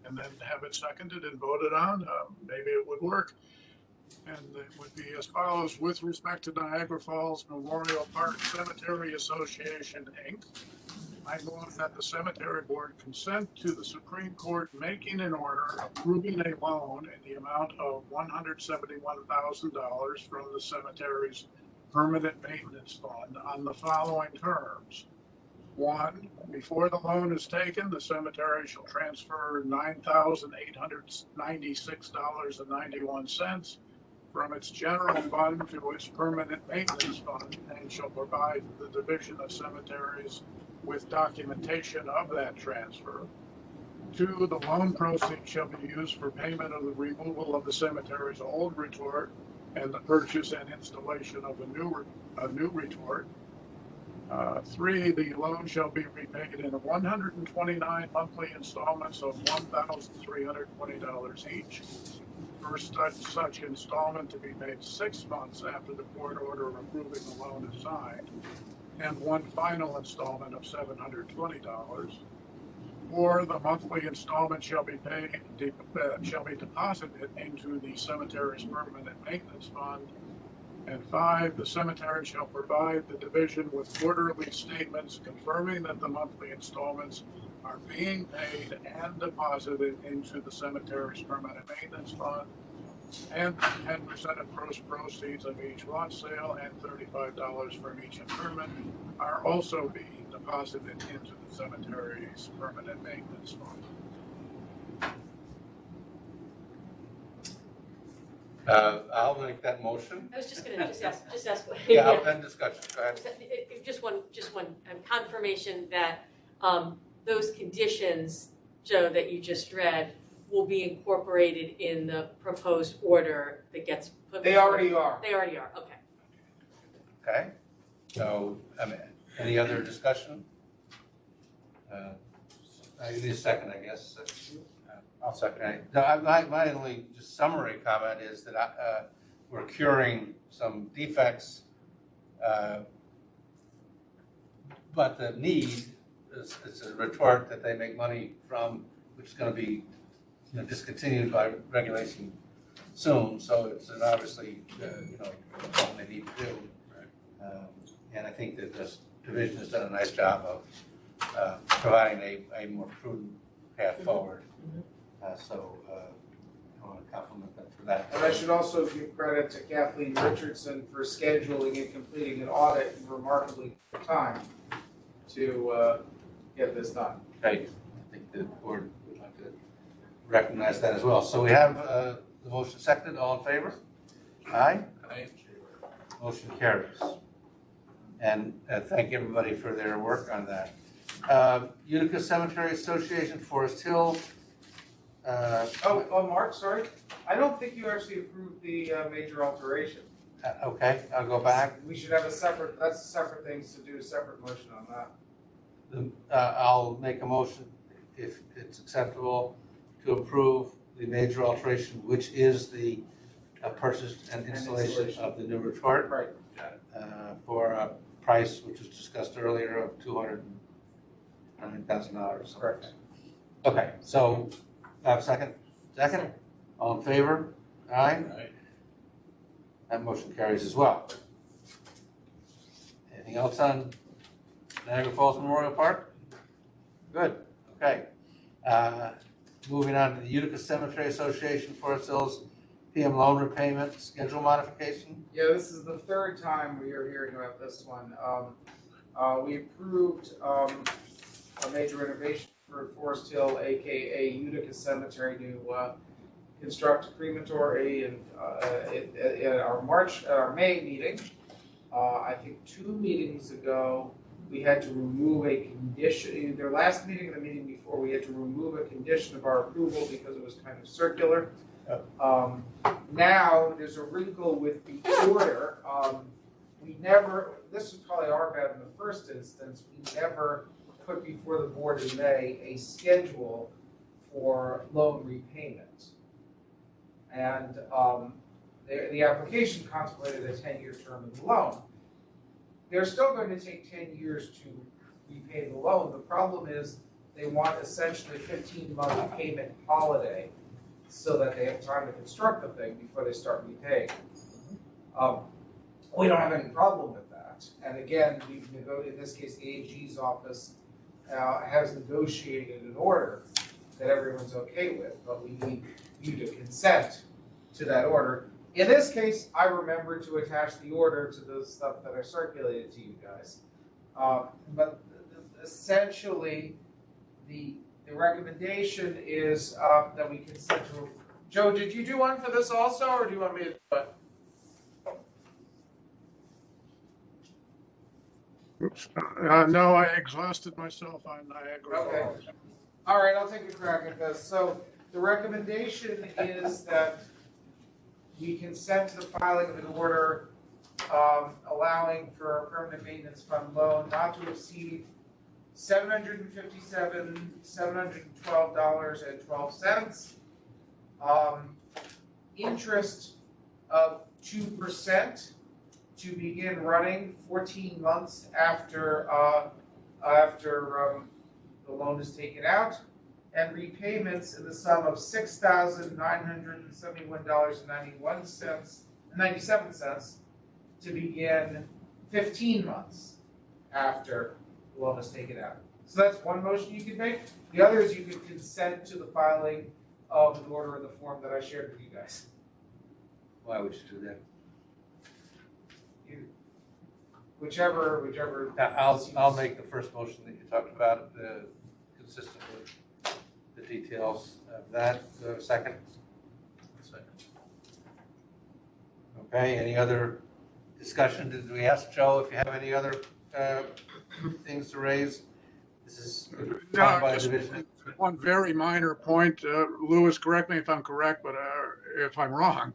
and then have it seconded and voted on, maybe it would work. And it would be as follows: with respect to Niagara Falls Memorial Park Cemetery Association, Inc., I move that the cemetery board consent to the Supreme Court making an order approving a loan in the amount of $171,000 from the cemetery's permanent maintenance fund on the following terms. 1, before the loan is taken, the cemetery shall transfer $9,896.91 from its general fund to its permanent maintenance fund, and shall provide the Division of Cemeteries with documentation of that transfer. 2, the loan proceeds shall be used for payment of the removal of the cemetery's old retort and the purchase and installation of a new retort. 3, the loan shall be repaid in 129 monthly installments of $1,320 each. First such installment to be made 6 months after the court order approving the loan is signed, and one final installment of $720. Or the monthly installment shall be deposited into the cemetery's permanent maintenance fund And 5, the cemetery shall provide the division with quarterly statements confirming that the monthly installments are being paid and deposited into the cemetery's permanent maintenance fund, and 10% of gross proceeds of each lot sale and $35 from each interment are also being deposited into the cemetery's permanent maintenance fund. I'll make that motion. I was just gonna ask. Yeah, I'll end discussion. Go ahead. Just one confirmation that those conditions, Joe, that you just read, will be incorporated in the proposed order that gets put. They already are. They already are, okay. Okay. So, any other discussion? I need a second, I guess. I'll second it. No, my only just summary comment is that we're curing some defects, but the need is a retort that they make money from, which is going to be discontinued by regulation soon. So it's obviously something they need to do. And I think that this division has done a nice job of providing a more prudent path forward. So I want to compliment them for that. And I should also give credit to Kathleen Richardson for scheduling and completing an audit in remarkably quick time to get this done. Okay, I think the board would like to recognize that as well. So we have the motion seconded. All in favor? Aye? Aye. Motion carries. And thank everybody for their work on that. Utica Cemetery Association, Forest Hill. Mark, sorry. I don't think you actually approved the major alteration. Okay, I'll go back. We should have that's a separate things to do, a separate motion on that. I'll make a motion, if it's acceptable, to approve the major alteration, which is the purchase and installation of the new retort. Right. For a price which was discussed earlier of $209,000. Correct. Okay, so have a second? Second? All in favor? Aye? Aye. That motion carries as well. Anything else on Niagara Falls Memorial Park? Good, okay. Moving on to the Utica Cemetery Association, Forest Hills PM loan repayment schedule modification. Yeah, this is the third time we are hearing about this one. We approved a major renovation for Forest Hill, aka Utica Cemetery, to construct a crematory, and at our May meeting, I think 2 meetings ago, we had to remove a condition. In their last meeting and the meeting before, we had to remove a condition of our approval because it was kind of circular. Now there's a wrinkle with the order. This was probably our bad in the first instance, we never put before the board in May a schedule for loan repayment. And the application contemplated a 10-year term of the loan. They're still going to take 10 years to repay the loan. The problem is they want essentially a 15-month payment holiday so that they have time to construct the thing before they start repaying. We don't have any problem with that. And again, we've negotiated, in this case, the AG's office has negotiated an order that everyone's okay with, but we need you to consent to that order. In this case, I remembered to attach the order to the stuff that I circulated to you guys. But essentially, the recommendation is that we consent to. Joe, did you do one for this also, or do you want me to do it? No, I exhausted myself on Niagara Okay. Falls. All right, I'll take a crack at this. So the recommendation is that we consent to the filing of an order allowing for a permanent maintenance fund loan not to exceed $712.12. Interest of 2% to begin running 14 months after the loan is taken out, and repayments in the sum of $6,971.97, to begin 15 months after the loan is taken out. So that's one motion you could make. The other is you could consent to the filing of an order in the form that I shared with you guys. Why would you do that? Whichever. I'll make the first motion that you talked about, consistent with the details of that. Do I have a second? Second. Okay, any other discussion? Did we ask Joe if you have any other things to raise? This is fine by just division. one very minor point. Louis, correct me if I'm correct, but if I'm wrong.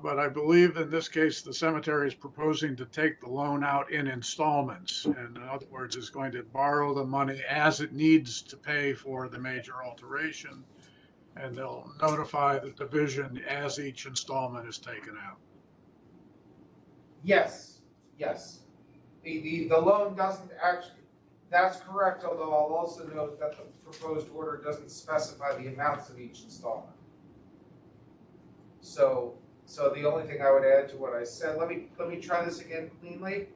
But I believe in this case, the cemetery is proposing to take the loan out in installments. And in other words, is going to borrow the money as it needs to pay for the major alteration. And they'll notify the division as each installment is taken out. Yes. The loan doesn't actually, that's correct, although I'll also note that the proposed order doesn't specify the amounts of each installment. So the only thing I would add to what I said, let me try this again cleanly.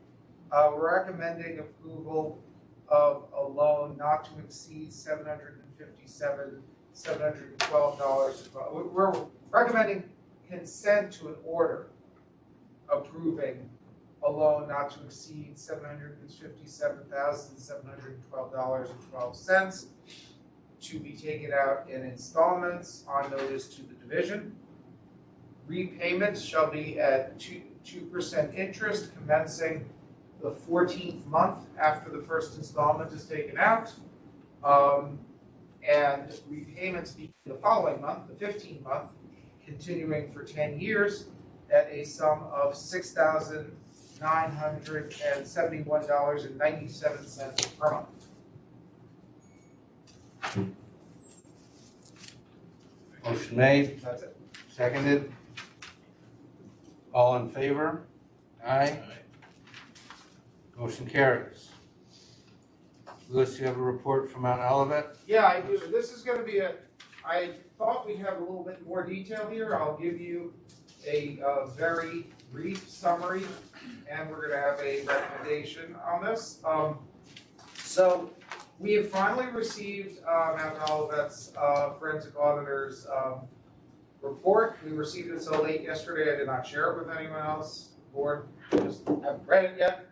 We're recommending approval of a loan not to exceed $712. We're recommending consent to an order approving a loan not to exceed $757,712.12 to be taken out in installments on notice to the division. Repayments shall be at 2% interest commencing the 14th month after the first installment is taken out. And repayments begin the following month, the 15th month, continuing for 10 years at a sum of $6,971.97 per month. Motion made, That's it. seconded. All in favor? Aye. Motion carries. Louis, you have a report from Mount Olivet? Yeah, I do. This is going to be I thought we'd have a little bit more detail here. I'll give you a very brief summary, and we're going to have a recommendation on this. So we have finally received Mount Olivet's forensic auditor's report. We received it so late yesterday, I did not share it with anyone else. The board just haven't read it yet.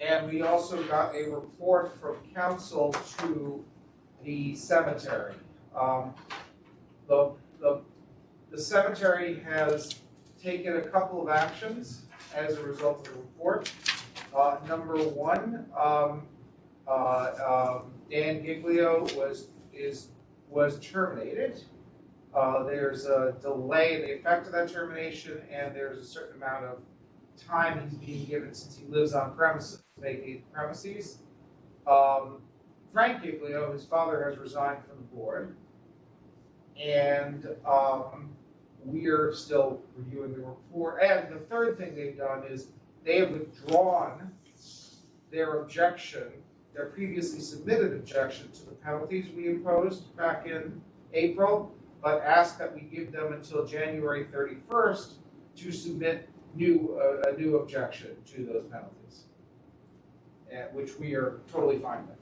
And we also got a report from council to the cemetery. The cemetery has taken a couple of actions as a result of the report. Number one, Dan Giglio was terminated. There's a delay in the effect of that termination, and there's a certain amount of time he's being given since he lives on premises, vacate premises. Frank Giglio, his father, has resigned from the board, and we are still reviewing the report. And the third thing they've done is they have withdrawn their objection, their previously submitted objection to the penalties we imposed back in April, but asked that we give them until January 31st to submit a new objection to those penalties, which we are totally fine with.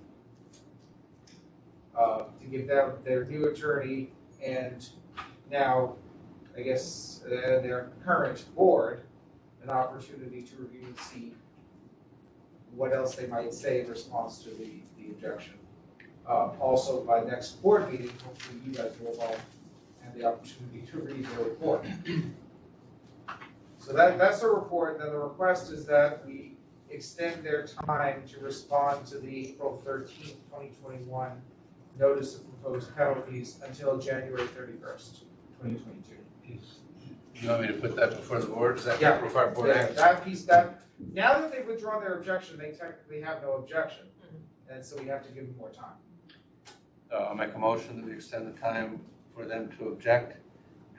To give them their new attorney and now, I guess, their current board an opportunity to review and see what else they might say in response to the objection. Also, by next board meeting, hopefully you guys will all have the opportunity to read their report. So that's the report. And then the request is that we extend their time to respond to the April 13th, 2021 notice of proposed penalties until January 31st, 2022. You want me to put that before the board? Does that Yeah. require board Yeah, action? that piece, now that they've withdrawn their objection, they technically have no objection. And so we have to give them more time. I'll make a motion that we extend the time for them to object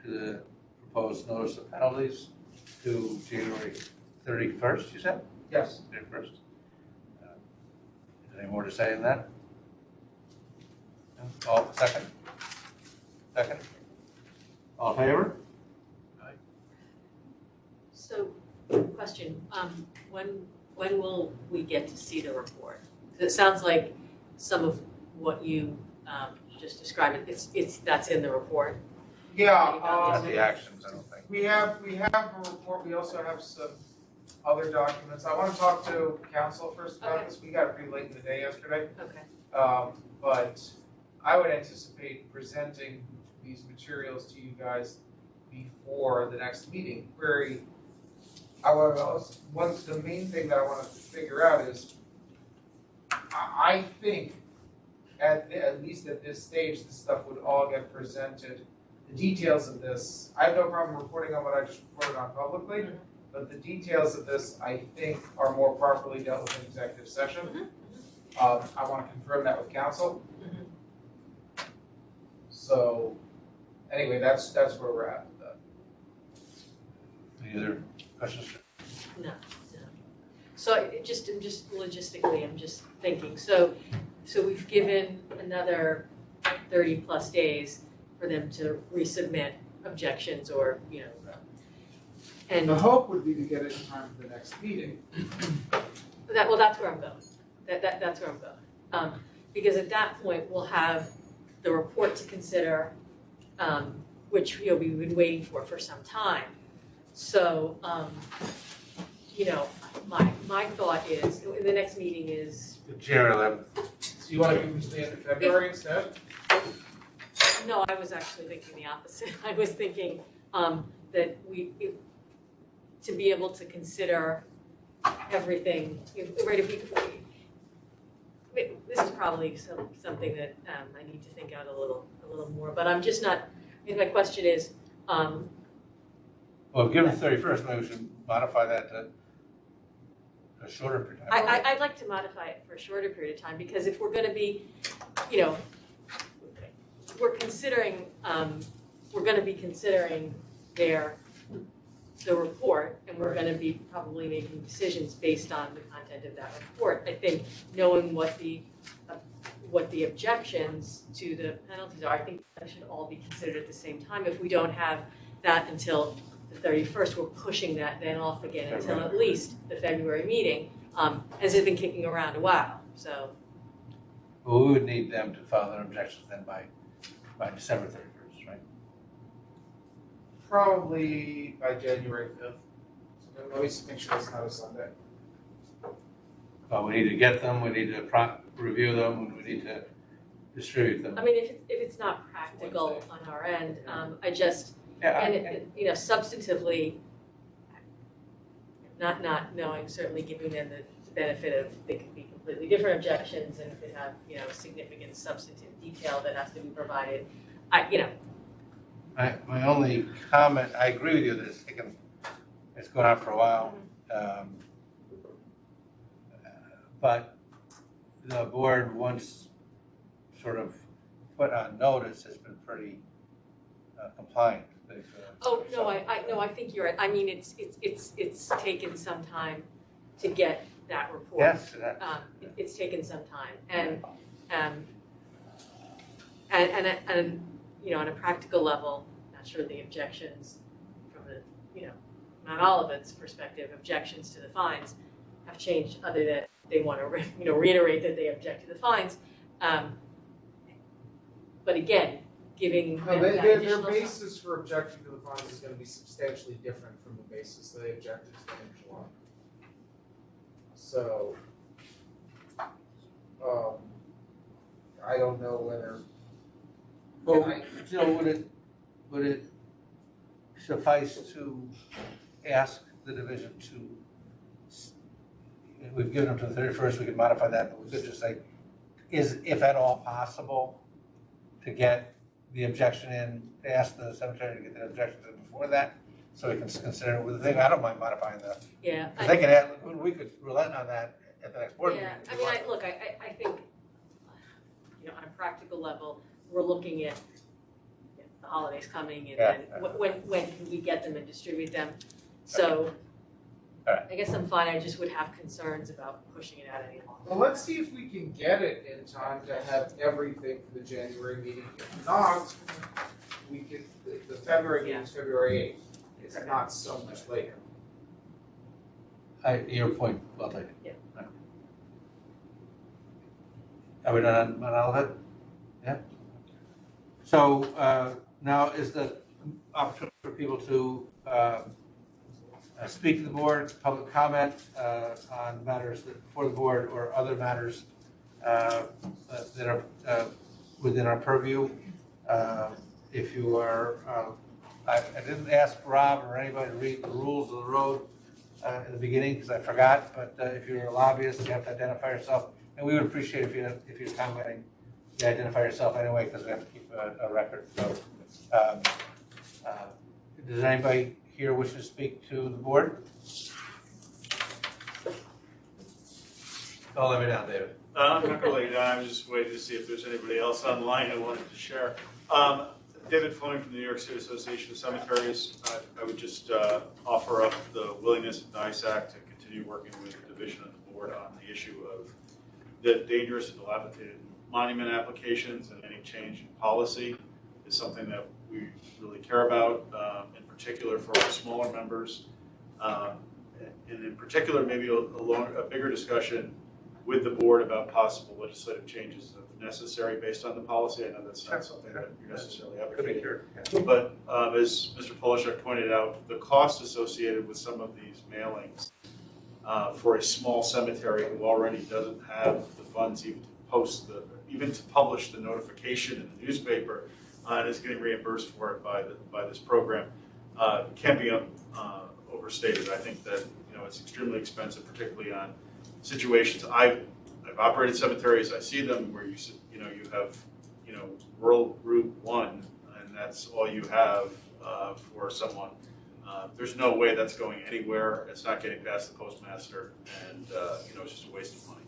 to the proposed notice of penalties to January 31st, you said? Yes. 31st. Any more to say in that? No? All, second? Second? All in favor? So Question, when will we get to see the report? 'Cause it sounds like some of what you just described, that's in the report. Yeah, Not the actions, I don't think. we have a report, we also have some other documents. I wanna talk to council first about Okay. this, we got it pretty late in the day yesterday. Okay. But I would anticipate presenting these materials to you guys before the next meeting. However, the main thing that I wanna figure out is, I think at least at this stage, this stuff would all get presented. The details of this, I have no problem reporting on what I just reported on publicly, but the details of this, I think, are more properly dealt with in executive session. I wanna confirm that with council. So, anyway, that's where we're at with that. Any other questions? No. So I'm just logistically, I'm just thinking, so we've given another 30 plus days for them to resubmit objections or, and The hope would be to get it in time for the next meeting. that's where I'm going. That's where I'm going. Because at that point, we'll have the report to consider, which, we've been waiting for some time. So, my thought is, the next meeting is, January 11th. So you wanna move to the end of February instead? no, I was actually thinking the opposite. I was thinking that to be able to consider everything, this is probably something that I need to think out a little more, but I'm just not, my question is, Well, given the 31st, maybe we should modify that to a shorter period of time. I'd like to modify it for a shorter period of time, because if we're gonna be, we're gonna be considering the report, and we're gonna be probably making decisions based on the content of that report. I think knowing what the objections to the penalties are, I think that should all be considered at the same time. If we don't have that until the 31st, we're pushing that then off again until at least the February meeting, as it's been kicking around a while, so. Well, we would need them to file their objections then by December 31st, right? Probably by January 5th. So let me just make sure it's not a Sunday. Well, we need to get them, we need to review them, and we need to distribute them. I mean, if it's not practical on our end, I just, substantively, not knowing, certainly giving them the benefit of, they could be completely different objections and could have, significant substantive detail that has to be provided. My only comment, I agree with you that it's going on for a while. But the board, once sort of put on notice, has been pretty compliant. I think you're right. I mean, it's taken some time to get that report. Yes, it's taken some time, and on a practical level, not sure the objections from the, not all of its perspective, objections to the fines have changed, other than they want to, reiterate that they object to the fines. But again, giving them that Their additional time. basis for objecting to the fines is gonna be substantially different from the basis they objected to in July. So, I don't know whether. Well, Jill, would it suffice to ask the division we've given them to the 31st, we could modify that, but we could just say, is, if at all possible, to get the objection in, to ask the cemetery to get the objections in before that, so we can consider it with the thing. I don't mind modifying that. Yeah. Because they can add, we could relent on that at the next board meeting. Yeah, I mean, I think, on a practical level, we're looking at the holidays coming, and then when can we get them and distribute them? So, I guess I'm fine, I just would have concerns about pushing it out any longer. Well, let's see if we can get it in time to have everything for the January meeting. If not, we could, the February meeting is February 8th. It's not so much later. Your point, well taken. Yeah. Are we done on all of it? Yeah. So now is the opportunity for people to speak to the board, public comment on matters that before the board or other matters that are within our purview. If you are, I didn't ask Rob or anybody to read the rules of the road in the beginning because I forgot, but if you're a lobbyist, you have to identify yourself. And we would appreciate if you're commenting, you identify yourself anyway because we have to keep a record. So, does anybody here wish to speak to the board? Don't let me down, David. I'm not going to lay you down. I'm just waiting to see if there's anybody else online who wanted to share. David Fleming from the New York State Association of Cemeteries. I would just offer up the willingness of NYSAC to continue working with the division of the board on the issue of the dangerous and dilapidated monument applications, and any change in policy is something that we really care about, in particular for our smaller members. And in particular, maybe a bigger discussion with the board about possible legislative changes if necessary based on the policy. I know that's not something that you're necessarily advocating. But as Mr. Polishek pointed out, the cost associated with some of these mailings for a small cemetery who already doesn't have the funds even to publish the notification in the newspaper and is getting reimbursed for it by this program can be overstated. I think that it's extremely expensive, particularly on situations. I've operated cemeteries. I see them where you have rural Route 1, and that's all you have for someone. There's no way that's going anywhere. It's not getting past the postmaster, and it's just a waste of money.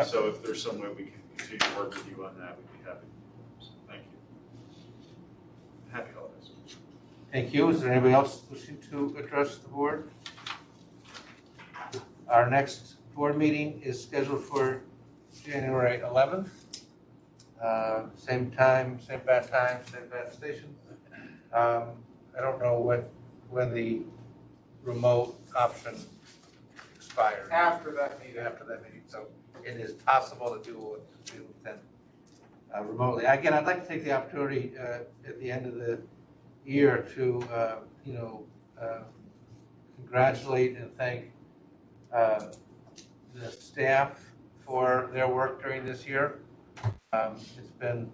So if there's some way we can continue to work with you on that, we'd be happy. So thank you. Happy holidays. Thank you. Is there anybody else wishing to address the board? Our next board meeting is scheduled for January 11th. Same time, same bad time, same bad station. I don't know when the remote option expires. After that meeting. So it is possible to do then remotely. Again, I'd like to take the opportunity at the end of the year to congratulate and thank the staff for their work during this year. It's been,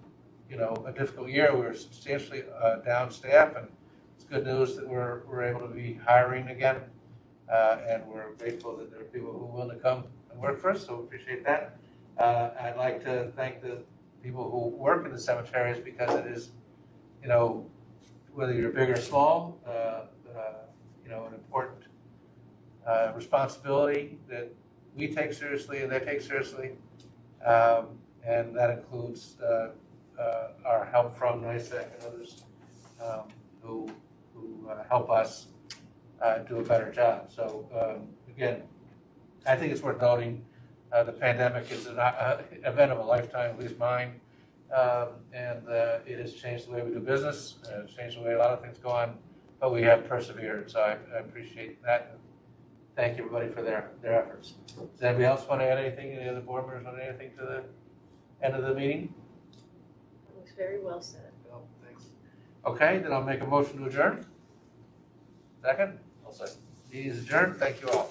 a difficult year. We're substantially down staff, and it's good news that we're able to be hiring again. And we're grateful that there are people who want to come and work for us, so we appreciate that. I'd like to thank the people who work in the cemeteries because it is, whether you're big or small, an important responsibility that we take seriously and they take seriously. And that includes our help from NYSAC and others who help us do a better job. So again, I think it's worth noting the pandemic is an event of a lifetime, at least mine, and it has changed the way we do business. It's changed the way a lot of things go on, but we have persevered. So I appreciate that. Thank everybody for their efforts. Does anybody else want to add anything? Any other board members want to add anything to the end of the meeting? That looks very well said. No, thanks. Okay, then I'll make a motion to adjourn. Second? I'll second. Meeting is adjourned. Thank you all.